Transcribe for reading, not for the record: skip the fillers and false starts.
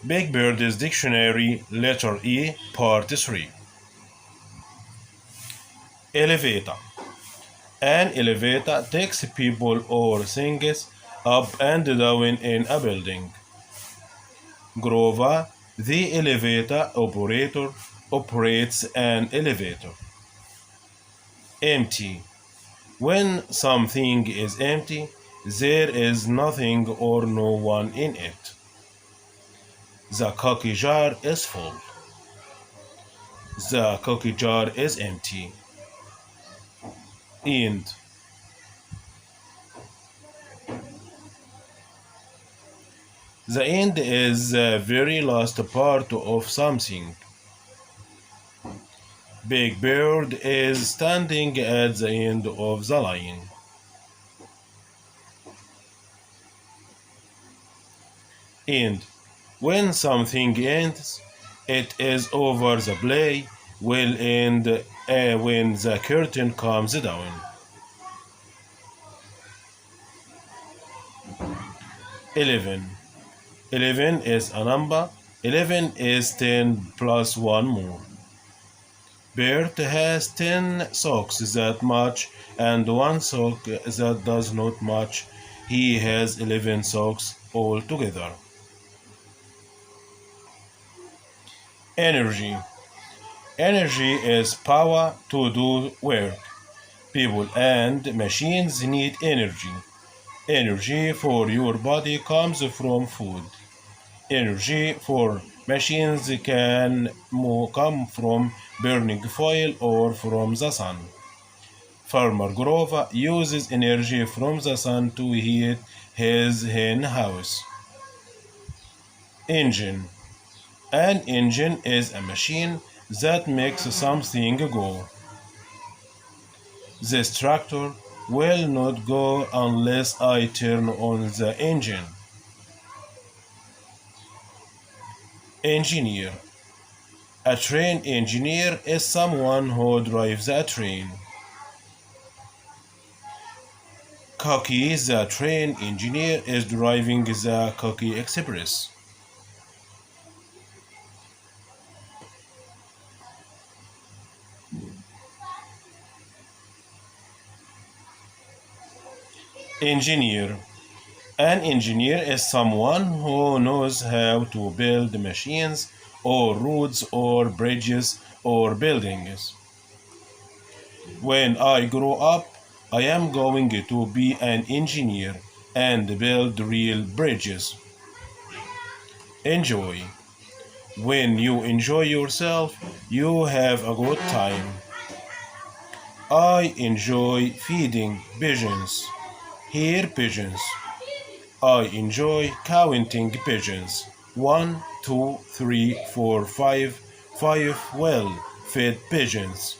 Big Bird's Dictionary, Letter E, Part 3. Elevator. An elevator takes people or things up and down in a building. Grover, the elevator operator, operates an elevator. Empty. When something is empty, there is nothing or no one in it. The cookie jar is full. The cookie jar is empty. End. The end is the very last part of something. Big Bird is standing at the end of the line. End. When something ends, it is over. The play will end when the curtain comes down. 11. 11 is a number. 11 is 10 plus 1 more. Bert has 10 socks that match and 1 sock that does not match. He has 11 socks altogether. Energy. Energy is power to do work. People and machines need energy. Energy for your body comes from food. Energy for machines can come from burning fuel or from the sun. Farmer Grover uses energy from the sun to heat his hen house. Engine. An engine is a machine that makes something go. This tractor will not go unless I turn on the engine. Engineer. A train engineer is someone who drives a train. Cookie, the train engineer, is driving the Cookie Express. Engineer. An engineer is someone who knows how to build machines or roads or bridges or buildings. When I grow up, I am going to be an engineer and build real bridges. Enjoy. When you enjoy yourself, you have a good time. I enjoy feeding pigeons. Here pigeons. I enjoy counting pigeons. 1, 2, 3, 4, 5 well-fed pigeons.